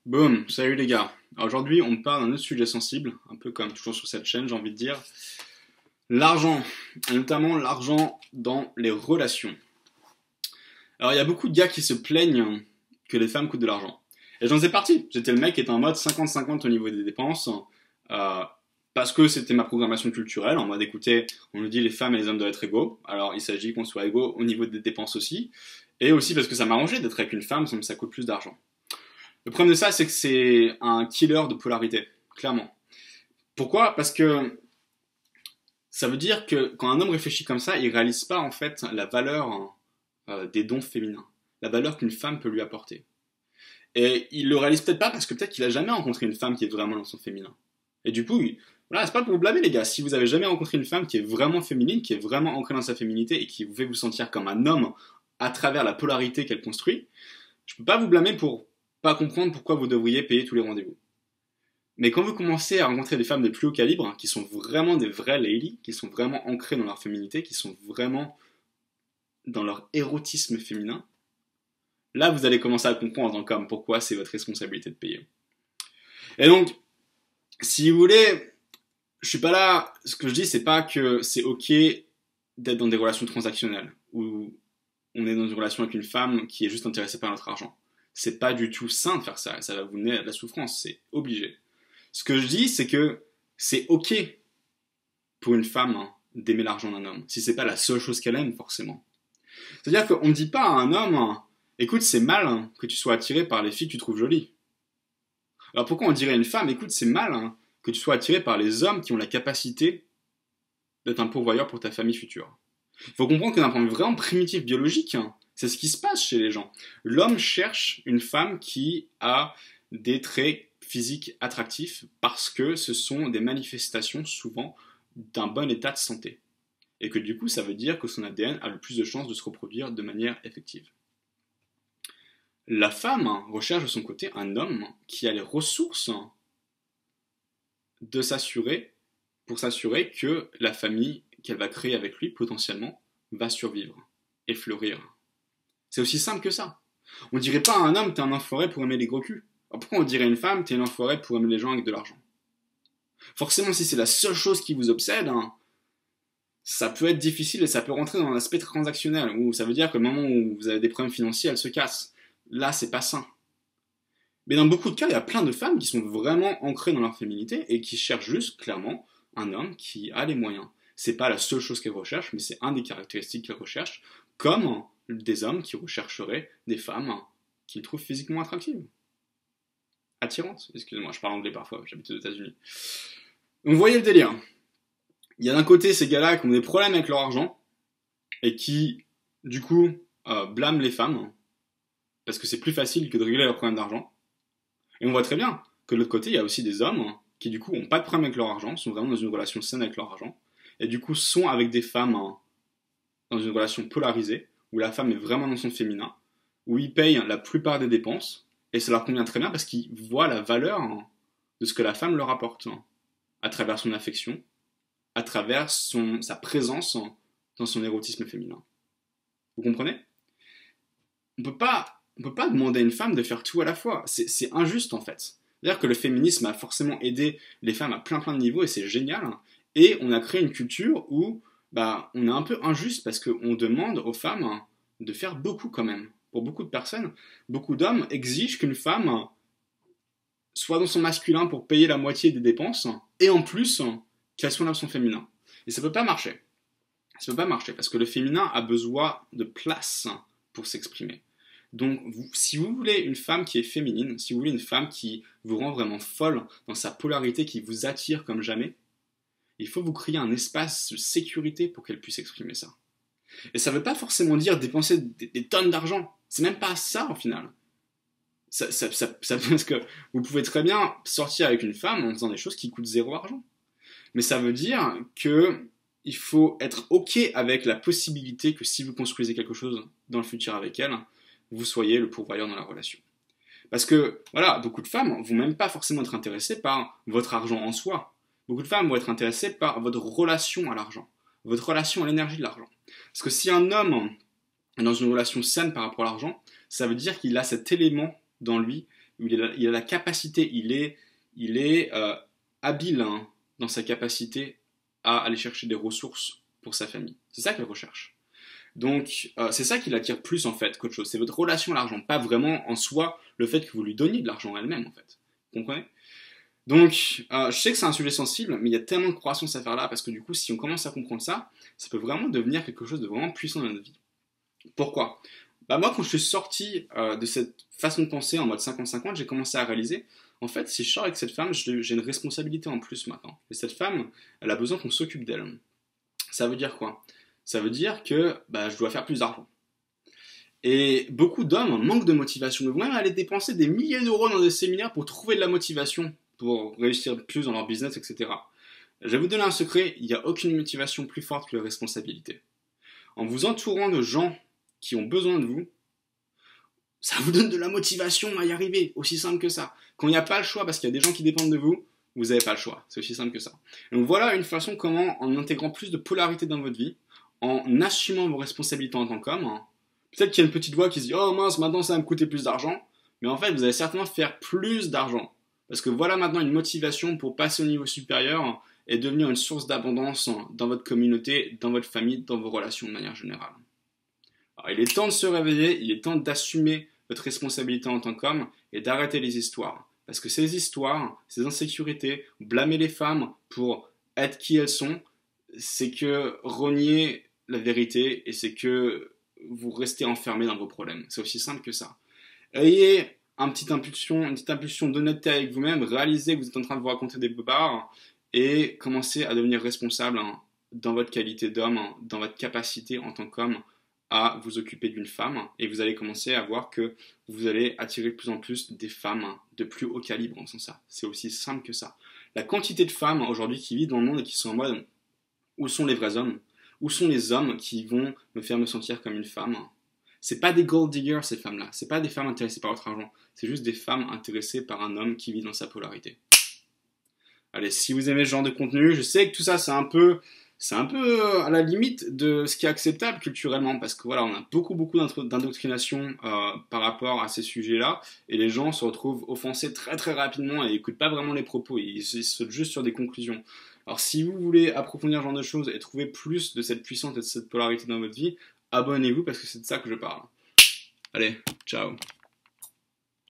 Boum, salut les gars. Alors aujourd'hui, on parle d'un autre sujet sensible, un peu comme toujours sur cette chaîne, j'ai envie de dire. L'argent, et notamment l'argent dans les relations. Alors il y a beaucoup de gars qui se plaignent que les femmes coûtent de l'argent. Et j'en faisais partie. J'étais le mec qui était en mode 50-50 au niveau des dépenses, euh, parce que c'était ma programmation culturelle, en mode écoutez, on nous dit les femmes et les hommes doivent être égaux, alors il s'agit qu'on soit égaux au niveau des dépenses aussi, et aussi parce que ça m'arrangeait d'être avec une femme, ça coûte plus d'argent. Le problème de ça, c'est que c'est un killer de polarité, clairement. Pourquoi? Parce que ça veut dire que quand un homme réfléchit comme ça, il réalise pas en fait la valeur des dons féminins, la valeur qu'une femme peut lui apporter. Et il le réalise peut-être pas parce que peut-être qu'il a jamais rencontré une femme qui est vraiment dans son féminin. Et du coup, voilà, c'est pas pour vous blâmer les gars. Si vous avez jamais rencontré une femme qui est vraiment féminine, qui est vraiment ancrée dans sa féminité et qui vous fait vous sentir comme un homme à travers la polarité qu'elle construit, je peux pas vous blâmer pour pas comprendre pourquoi vous devriez payer tous les rendez-vous. Mais quand vous commencez à rencontrer des femmes de plus haut calibre, qui sont vraiment des vraies ladies, qui sont vraiment ancrées dans leur féminité, qui sont vraiment dans leur érotisme féminin, là vous allez commencer à comprendre en tant qu'homme pourquoi c'est votre responsabilité de payer. Et donc, si vous voulez, je suis pas là, ce que je dis c'est pas que c'est ok d'être dans des relations transactionnelles, où on est dans une relation avec une femme qui est juste intéressée par notre argent. C'est pas du tout sain de faire ça, ça va vous mener à de la souffrance, c'est obligé. Ce que je dis, c'est que c'est ok pour une femme d'aimer l'argent d'un homme, si c'est pas la seule chose qu'elle aime, forcément. C'est-à-dire qu'on ne dit pas à un homme, écoute, c'est mal que tu sois attiré par les filles que tu trouves jolies. Alors pourquoi on dirait à une femme, écoute, c'est mal que tu sois attiré par les hommes qui ont la capacité d'être un pourvoyeur pour ta famille future. Il faut comprendre que d'un point de vue vraiment primitif biologique, c'est ce qui se passe chez les gens. L'homme cherche une femme qui a des traits physiques attractifs parce que ce sont des manifestations souvent d'un bon état de santé. Et que du coup, ça veut dire que son ADN a le plus de chances de se reproduire de manière effective. La femme recherche de son côté un homme qui a les ressources de s'assurer, pour s'assurer que la famille qu'elle va créer avec lui, potentiellement, va survivre et fleurir. C'est aussi simple que ça. On dirait pas à un homme, t'es un enfoiré pour aimer les gros culs. Alors pourquoi on dirait à une femme, t'es un enfoiré pour aimer les gens avec de l'argent? Forcément, si c'est la seule chose qui vous obsède, ça peut être difficile et ça peut rentrer dans l'aspect transactionnel, où ça veut dire que le moment où vous avez des problèmes financiers, elles se cassent. Là, c'est pas sain. Mais dans beaucoup de cas, il y a plein de femmes qui sont vraiment ancrées dans leur féminité et qui cherchent juste, clairement, un homme qui a les moyens. C'est pas la seule chose qu'elles recherchent, mais c'est un des caractéristiques qu'elles recherchent, comme des hommes qui rechercheraient des femmes qu'ils trouvent physiquement attractives. Attirantes, excusez-moi, je parle anglais parfois, j'habite aux États-Unis. Donc vous voyez le délire. Il y a d'un côté ces gars-là qui ont des problèmes avec leur argent et qui, du coup, blâment les femmes parce que c'est plus facile que de régler leurs problèmes d'argent. Et on voit très bien que de l'autre côté, il y a aussi des hommes qui, du coup, n'ont pas de problème avec leur argent, sont vraiment dans une relation saine avec leur argent, et du coup, sont avec des femmes dans une relation polarisée, où la femme est vraiment dans son féminin, où ils payent la plupart des dépenses, et ça leur convient très bien parce qu'ils voient la valeur de ce que la femme leur apporte, à travers son affection, à travers sa présence dans son érotisme féminin. Vous comprenez? On peut pas demander à une femme de faire tout à la fois. C'est injuste en fait. C'est-à-dire que le féminisme a forcément aidé les femmes à plein de niveaux et c'est génial. Et on a créé une culture où on est un peu injuste parce qu'on demande aux femmes de faire beaucoup quand même. Pour beaucoup de personnes, beaucoup d'hommes exigent qu'une femme soit dans son masculin pour payer la moitié des dépenses et en plus qu'elle soit dans son féminin. Et ça peut pas marcher. Ça peut pas marcher parce que le féminin a besoin de place pour s'exprimer. Donc, si vous voulez une femme qui est féminine, si vous voulez une femme qui vous rend vraiment folle dans sa polarité, qui vous attire comme jamais, il faut vous créer un espace de sécurité pour qu'elle puisse exprimer ça. Et ça ne veut pas forcément dire dépenser des tonnes d'argent. C'est même pas ça, au final. Parce que vous pouvez très bien sortir avec une femme en faisant des choses qui coûtent zéro argent. Mais ça veut dire que il faut être ok avec la possibilité que si vous construisez quelque chose dans le futur avec elle, vous soyez le pourvoyeur dans la relation. Parce que, voilà, beaucoup de femmes vont même pas forcément être intéressées par votre argent en soi. Beaucoup de femmes vont être intéressées par votre relation à l'argent, votre relation à l'énergie de l'argent. Parce que si un homme est dans une relation saine par rapport à l'argent, ça veut dire qu'il a cet élément dans lui, où il a la capacité, il est habile hein, dans sa capacité à aller chercher des ressources pour sa famille. C'est ça qu'il recherche. Donc, c'est ça qui l'attire plus en fait qu'autre chose. C'est votre relation à l'argent, pas vraiment en soi le fait que vous lui donniez de l'argent elle-même en fait. Vous comprenez? Donc, je sais que c'est un sujet sensible, mais il y a tellement de croissance à faire là, parce que du coup, si on commence à comprendre ça, ça peut vraiment devenir quelque chose de vraiment puissant dans notre vie. Pourquoi? Bah moi, quand je suis sorti de cette façon de penser en mode 50-50, j'ai commencé à réaliser, en fait, si je sors avec cette femme, j'ai une responsabilité en plus maintenant. Et cette femme, elle a besoin qu'on s'occupe d'elle. Ça veut dire quoi? Ça veut dire que bah, je dois faire plus d'argent. Et beaucoup d'hommes manquent de motivation. Ils vont même aller dépenser des milliers d'euros dans des séminaires pour trouver de la motivation, pour réussir plus dans leur business, etc. Je vais vous donner un secret, il n'y a aucune motivation plus forte que la responsabilité. En vous entourant de gens qui ont besoin de vous, ça vous donne de la motivation à y arriver, aussi simple que ça. Quand il n'y a pas le choix, parce qu'il y a des gens qui dépendent de vous, vous n'avez pas le choix, c'est aussi simple que ça. Donc voilà une façon comment, en intégrant plus de polarité dans votre vie, en assumant vos responsabilités en tant qu'homme, hein, peut-être qu'il y a une petite voix qui se dit « Oh mince, maintenant ça va me coûter plus d'argent », mais en fait vous allez certainement faire plus d'argent. Parce que voilà maintenant une motivation pour passer au niveau supérieur et devenir une source d'abondance dans votre communauté, dans votre famille, dans vos relations de manière générale. Alors, il est temps de se réveiller, il est temps d'assumer votre responsabilité en tant qu'homme et d'arrêter les histoires. Parce que ces histoires, ces insécurités, blâmer les femmes pour être qui elles sont, c'est que renier la vérité et c'est que vous restez enfermé dans vos problèmes. C'est aussi simple que ça. Ayez une petite impulsion d'honnêteté avec vous-même, réalisez que vous êtes en train de vous raconter des bobards et commencez à devenir responsable dans votre qualité d'homme, dans votre capacité en tant qu'homme à vous occuper d'une femme et vous allez commencer à voir que vous allez attirer de plus en plus des femmes de plus haut calibre en faisant ça. C'est aussi simple que ça. La quantité de femmes aujourd'hui qui vivent dans le monde et qui sont en mode où sont les vrais hommes? Où sont les hommes qui vont me faire me sentir comme une femme? C'est pas des gold diggers ces femmes-là, c'est pas des femmes intéressées par votre argent, c'est juste des femmes intéressées par un homme qui vit dans sa polarité. Allez, si vous aimez ce genre de contenu, je sais que tout ça c'est un peu à la limite de ce qui est acceptable culturellement, parce que voilà, on a beaucoup d'indoctrination par rapport à ces sujets-là, et les gens se retrouvent offensés très très rapidement et n'écoutent pas vraiment les propos, ils sautent juste sur des conclusions. Alors si vous voulez approfondir ce genre de choses et trouver plus de cette puissance et de cette polarité dans votre vie, abonnez-vous parce que c'est de ça que je parle. Allez, ciao.